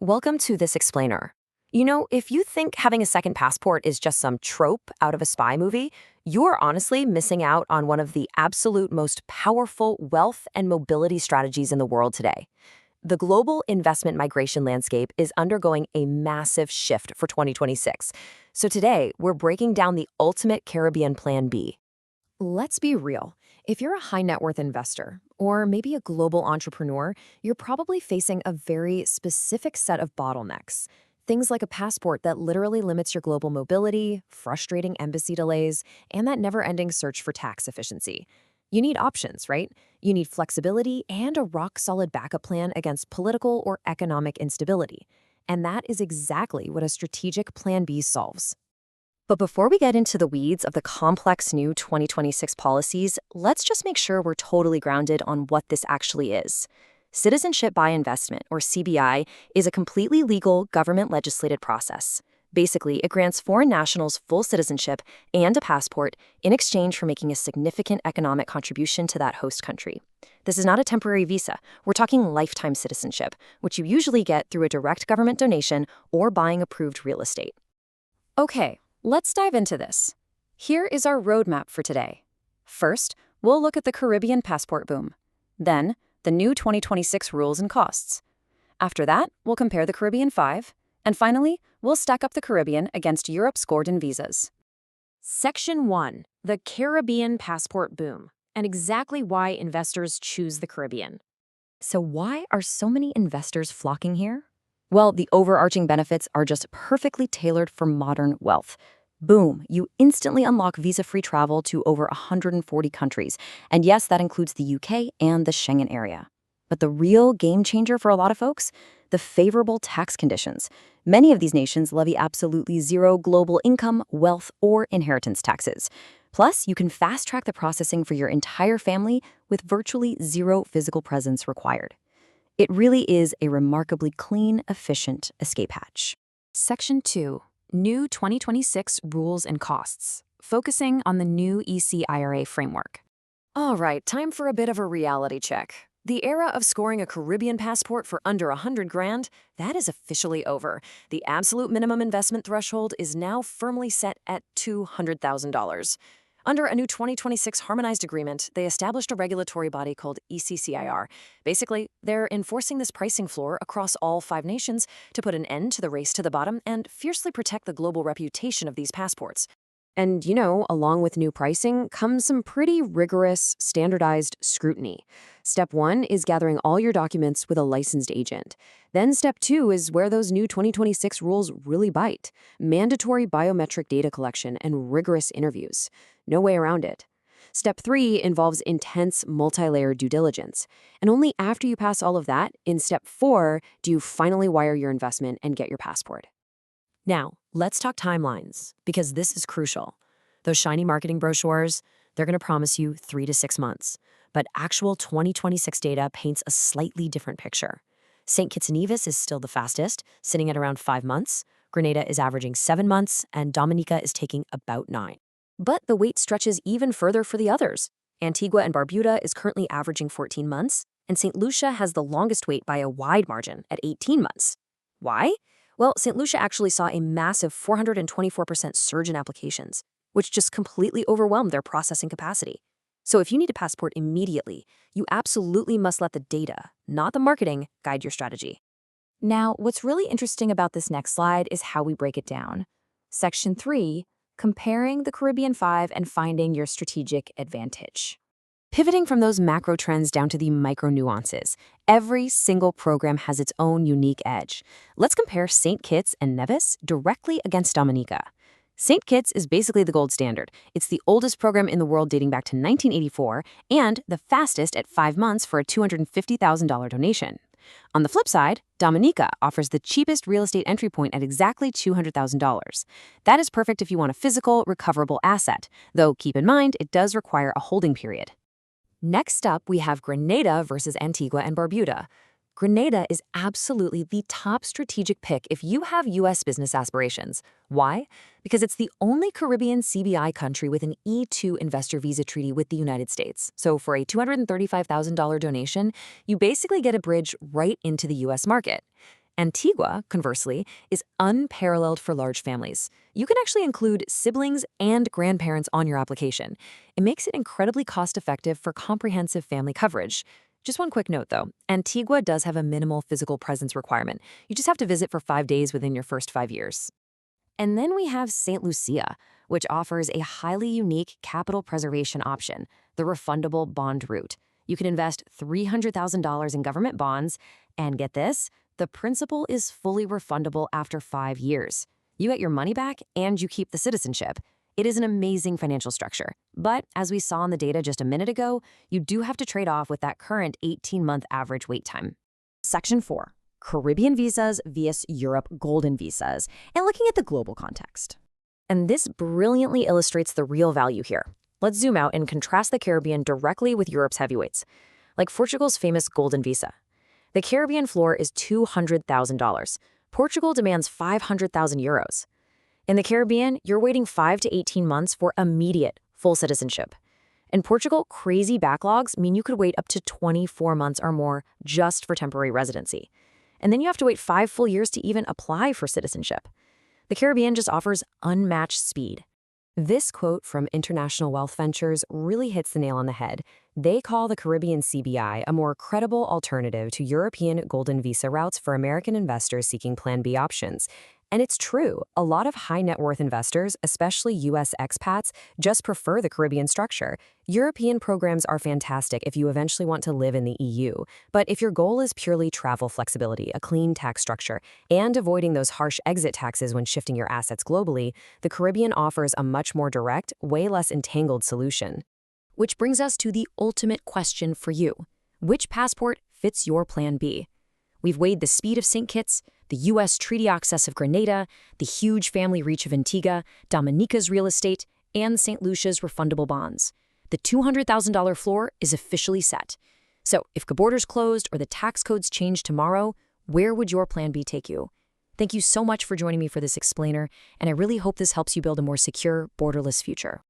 Welcome to this explainer. If you think having a second passport is just some trope out of a spy movie, you're honestly missing out on one of the absolute most powerful wealth and mobility strategies in the world today. The global investment migration landscape is undergoing a massive shift for 2026. So today, we're breaking down the ultimate Caribbean Plan B. Let's be real. If you're a high net worth investor, or maybe a global entrepreneur, you're probably facing a very specific set of bottlenecks. Things like a passport that literally limits your global mobility, frustrating embassy delays, and that never-ending search for tax efficiency. You need options, right? You need flexibility and a rock-solid backup plan against political or economic instability. And that is exactly what a strategic Plan B solves. But before we get into the weeds of the complex new 2026 policies, let's just make sure we're totally grounded on what this actually is. Citizenship by Investment, or CBI, is a completely legal government-legislated process. Basically, it grants foreign nationals full citizenship and a passport in exchange for making a significant economic contribution to that host country. This is not a temporary visa. We're talking lifetime citizenship, which you usually get through a direct government donation or buying approved real estate. Okay. Let's dive into this. Here is our roadmap for today. First, we'll look at the Caribbean passport boom. Then, the new 2026 rules and costs. After that, we'll compare the Caribbean 5. And finally, we'll stack up the Caribbean against Europe's golden visas. Section 1. The Caribbean passport boom, and exactly why investors choose the Caribbean. So why are so many investors flocking here? Well, the overarching benefits are just perfectly tailored for modern wealth. Boom, you instantly unlock visa-free travel to over 140 countries. And yes, that includes the UK and the Schengen area. But the real game changer for a lot of folks? The favorable tax conditions. Many of these nations levy absolutely zero global income, wealth, or inheritance taxes. Plus, you can fast-track the processing for your entire family with virtually zero physical presence required. It really is a remarkably clean, efficient escape hatch. Section 2. New 2026 Rules and Costs, focusing on the new EC-IRA framework. All right, time for a bit of a reality check. The era of scoring a Caribbean passport for under $100,000, that is officially over. The absolute minimum investment threshold is now firmly set at $200,000. Under a new 2026 harmonized agreement, they established a regulatory body called ECCIR. Basically, they're enforcing this pricing floor across all 5 nations to put an end to the race to the bottom and fiercely protect the global reputation of these passports. And, along with new pricing comes some pretty rigorous, standardized scrutiny. Step 1 is gathering all your documents with a licensed agent. Then Step 2 is where those new 2026 rules really bite. Mandatory biometric data collection and rigorous interviews. No way around it. Step 3 involves intense, multi-layered due diligence. And only after you pass all of that, in Step 4, do you finally wire your investment and get your passport. Now, let's talk timelines, because this is crucial. Those shiny marketing brochures, they're going to promise you 3 to 6 months. But actual 2026 data paints a slightly different picture. St. Kitts and Nevis is still the fastest, sitting at around 5 months. Grenada is averaging 7 months, and Dominica is taking about 9. But the wait stretches even further for the others. Antigua and Barbuda is currently averaging 14 months, and St. Lucia has the longest wait by a wide margin at 18 months. Why? Well, St. Lucia actually saw a massive 424% surge in applications, which just completely overwhelmed their processing capacity. So if you need a passport immediately, you absolutely must let the data, not the marketing, guide your strategy. Now, what's really interesting about this next slide is how we break it down. Section 3, comparing the Caribbean 5 and finding your strategic advantage. Pivoting from those macro trends down to the micro nuances, every single program has its own unique edge. Let's compare St. Kitts and Nevis directly against Dominica. St. Kitts is basically the gold standard. It's the oldest program in the world dating back to 1984 and the fastest at 5 months for a $250,000 donation. On the flip side, Dominica offers the cheapest real estate entry point at exactly $200,000. That is perfect if you want a physical, recoverable asset, though keep in mind it does require a holding period. Next up, we have Grenada versus Antigua and Barbuda. Grenada is absolutely the top strategic pick if you have U.S. business aspirations. Why? Because it's the only Caribbean CBI country with an E2 investor visa treaty with the United States. So for a $235,000 donation, you basically get a bridge right into the U.S. market. Antigua, conversely, is unparalleled for large families. You can actually include siblings and grandparents on your application. It makes it incredibly cost-effective for comprehensive family coverage. Just one quick note, though. Antigua does have a minimal physical presence requirement. You just have to visit for 5 days within your first 5 years. And then we have St. Lucia, which offers a highly unique capital preservation option, the refundable bond route. You can invest $300,000 in government bonds, and get this, the principal is fully refundable after 5 years. You get your money back and you keep the citizenship. It is an amazing financial structure. But as we saw in the data just a minute ago, you do have to trade off with that current 18-month average wait time. Section 4. Caribbean visas vs. Europe golden visas, and looking at the global context. And this brilliantly illustrates the real value here. Let's zoom out and contrast the Caribbean directly with Europe's heavyweights, like Portugal's famous golden visa. The Caribbean floor is $200,000. Portugal demands 500,000 euros. In the Caribbean, you're waiting 5 to 18 months for immediate full citizenship. In Portugal, crazy backlogs mean you could wait up to 24 months or more just for temporary residency. And then you have to wait 5 full years to even apply for citizenship. The Caribbean just offers unmatched speed. This quote from International Wealth Ventures really hits the nail on the head. They call the Caribbean CBI a more credible alternative to European golden visa routes for American investors seeking Plan B options. And it's true, a lot of high net worth investors, especially U.S. expats, just prefer the Caribbean structure. European programs are fantastic if you eventually want to live in the EU. But if your goal is purely travel flexibility, a clean tax structure, and avoiding those harsh exit taxes when shifting your assets globally, the Caribbean offers a much more direct, way less entangled solution. Which brings us to the ultimate question for you. Which passport fits your Plan B? We've weighed the speed of St. Kitts, the U.S. treaty access of Grenada, the huge family reach of Antigua, Dominica's real estate, and St. Lucia's refundable bonds. The $200,000 floor is officially set. So if the borders closed or the tax codes changed tomorrow, where would your Plan B take you? Thank you so much for joining me for this explainer, and I really hope this helps you build a more secure, borderless future.